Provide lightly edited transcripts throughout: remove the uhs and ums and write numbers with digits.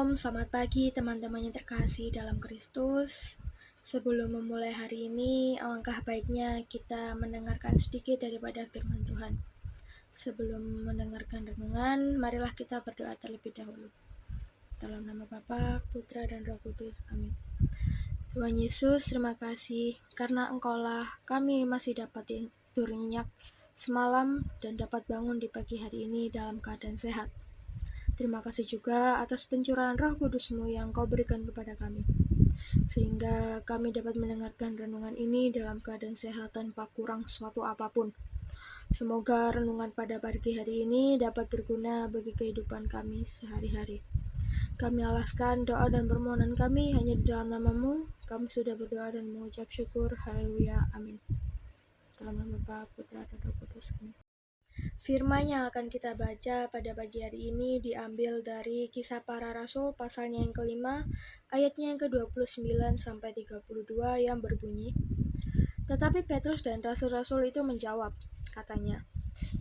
Shalom, selamat pagi teman-teman yang terkasih dalam Kristus. Sebelum memulai hari ini, alangkah baiknya kita mendengarkan sedikit daripada firman Tuhan. Sebelum mendengarkan renungan, marilah kita berdoa terlebih dahulu. Dalam nama Bapa, Putra, dan Roh Kudus. Amin. Tuhan Yesus, terima kasih karena Engkaulah kami masih dapat tidur nyenyak semalam dan dapat bangun di pagi hari ini dalam keadaan sehat. Terima kasih juga atas pencurahan Roh Kudus-Mu yang Kau berikan kepada kami, sehingga kami dapat mendengarkan renungan ini dalam keadaan sehat tanpa kurang suatu apapun. Semoga renungan pada pagi hari ini dapat berguna bagi kehidupan kami sehari-hari. Kami alaskan doa dan permohonan kami hanya di dalam nama-Mu. Kami sudah berdoa dan mengucap syukur. Haleluya. Amin. Dalam nama Bapa, Putra, dan Roh Kudus. Amin. Firman yang akan kita baca pada pagi hari ini diambil dari Kisah Para Rasul pasalnya yang kelima, ayatnya yang ke-29 sampai 32 yang berbunyi, "Tetapi Petrus dan rasul-rasul itu menjawab, katanya,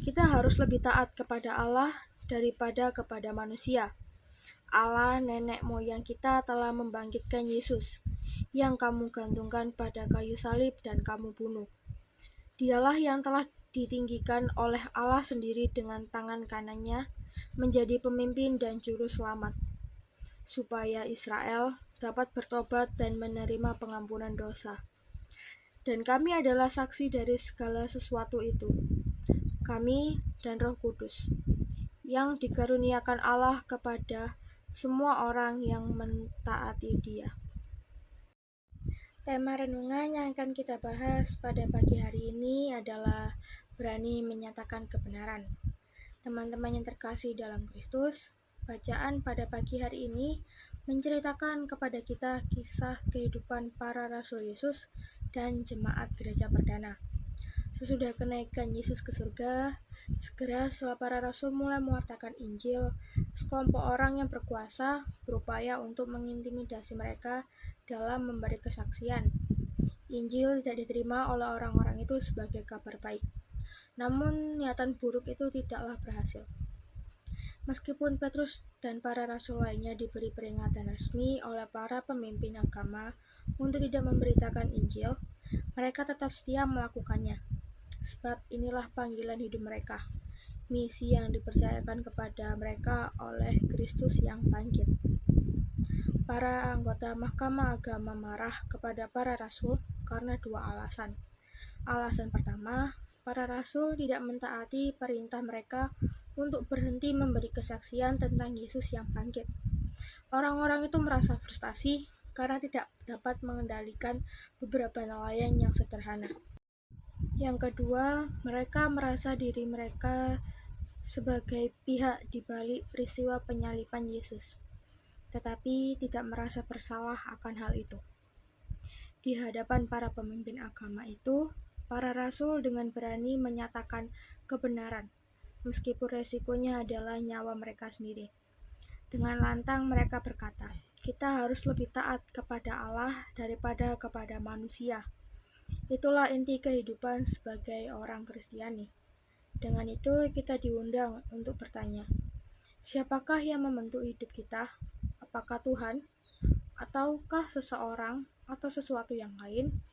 kita harus lebih taat kepada Allah daripada kepada manusia. Allah nenek moyang kita telah membangkitkan Yesus, yang kamu gantungkan pada kayu salib dan kamu bunuh. Dialah yang telah ditinggikan oleh Allah sendiri dengan tangan kanannya menjadi pemimpin dan juru selamat, supaya Israel dapat bertobat dan menerima pengampunan dosa. Dan kami adalah saksi dari segala sesuatu itu, kami dan Roh Kudus, yang dikaruniakan Allah kepada semua orang yang mentaati Dia." Tema renungan yang akan kita bahas pada pagi hari ini adalah berani menyatakan kebenaran. Teman-teman yang terkasih dalam Kristus, bacaan pada pagi hari ini menceritakan kepada kita kisah kehidupan para rasul Yesus dan jemaat gereja perdana. Sesudah kenaikan Yesus ke surga, segera setelah para rasul mulai mewartakan Injil, sekelompok orang yang berkuasa berupaya untuk mengintimidasi mereka dalam memberi kesaksian. Injil tidak diterima oleh orang-orang itu sebagai kabar baik. Namun niatan buruk itu tidaklah berhasil. Meskipun Petrus dan para rasul lainnya diberi peringatan resmi oleh para pemimpin agama untuk tidak memberitakan Injil, mereka tetap setia melakukannya. Sebab inilah panggilan hidup mereka, misi yang dipercayakan kepada mereka oleh Kristus yang bangkit. Para anggota Mahkamah Agama marah kepada para rasul karena dua alasan. Alasan pertama, para rasul tidak mentaati perintah mereka untuk berhenti memberi kesaksian tentang Yesus yang bangkit. Orang-orang itu merasa frustasi karena tidak dapat mengendalikan beberapa nelayan yang sederhana. Yang kedua, mereka merasa diri mereka sebagai pihak di balik peristiwa penyaliban Yesus, tetapi tidak merasa bersalah akan hal itu. Di hadapan para pemimpin agama itu, para rasul dengan berani menyatakan kebenaran, meskipun resikonya adalah nyawa mereka sendiri. Dengan lantang mereka berkata, kita harus lebih taat kepada Allah daripada kepada manusia. Itulah inti kehidupan sebagai orang Kristiani. Dengan itu kita diundang untuk bertanya, siapakah yang membentuk hidup kita? Apakah Tuhan? Ataukah seseorang atau sesuatu yang lain?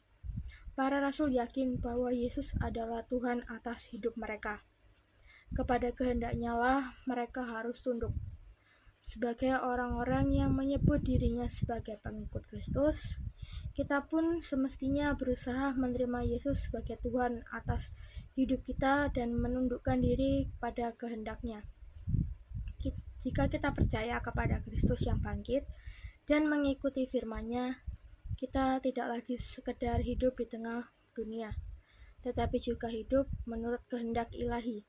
Para rasul yakin bahwa Yesus adalah Tuhan atas hidup mereka. Kepada kehendaknya lah mereka harus tunduk. Sebagai orang-orang yang menyebut dirinya sebagai pengikut Kristus, kita pun semestinya berusaha menerima Yesus sebagai Tuhan atas hidup kita dan menundukkan diri pada kehendak-Nya. Jika kita percaya kepada Kristus yang bangkit dan mengikuti firman-Nya, kita tidak lagi sekedar hidup di tengah dunia, tetapi juga hidup menurut kehendak ilahi.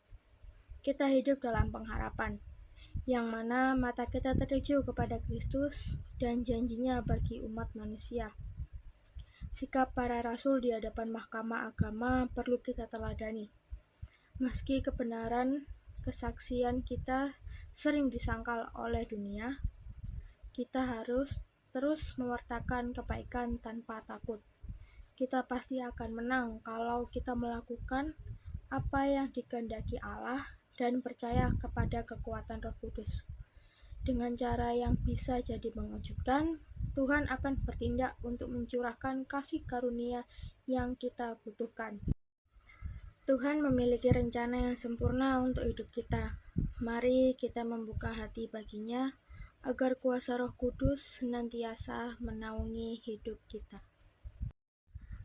Kita hidup dalam pengharapan, yang mana mata kita tertuju kepada Kristus dan janjinya bagi umat manusia. Sikap para rasul di hadapan mahkamah agama perlu kita teladani. Meski kebenaran kesaksian kita sering disangkal oleh dunia, kita harus terus mewartakan kebaikan tanpa takut. Kita pasti akan menang kalau kita melakukan apa yang dikehendaki Allah dan percaya kepada kekuatan Roh Kudus. Dengan cara yang bisa jadi mengejutkan, Tuhan akan bertindak untuk mencurahkan kasih karunia yang kita butuhkan. Tuhan memiliki rencana yang sempurna untuk hidup kita. Mari kita membuka hati baginya, agar kuasa Roh Kudus senantiasa menaungi hidup kita.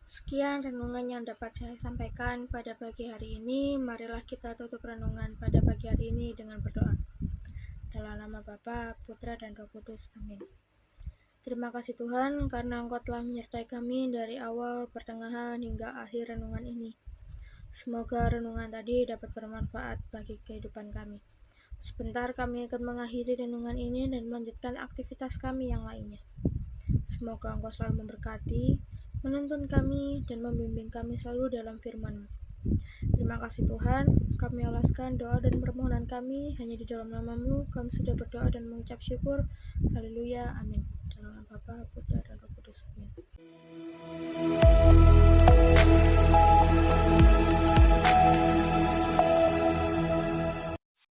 Sekian renungan yang dapat saya sampaikan pada pagi hari ini. Marilah kita tutup renungan pada pagi hari ini dengan berdoa. Dalam nama Bapa, Putra, dan Roh Kudus. Amin. Terima kasih Tuhan, karena Engkau telah menyertai kami dari awal, pertengahan, hingga akhir renungan ini. Semoga renungan tadi dapat bermanfaat bagi kehidupan kami. Sebentar kami akan mengakhiri renungan ini dan melanjutkan aktivitas kami yang lainnya. Semoga Engkau selalu memberkati, menuntun kami, dan membimbing kami selalu dalam firman-Mu. Terima kasih Tuhan, kami alaskan doa dan permohonan kami hanya di dalam nama-Mu. Kami sudah berdoa dan mengucap syukur. Haleluya, amin. Dalam nama Bapa, Putra, dan Roh Kudus. Amin.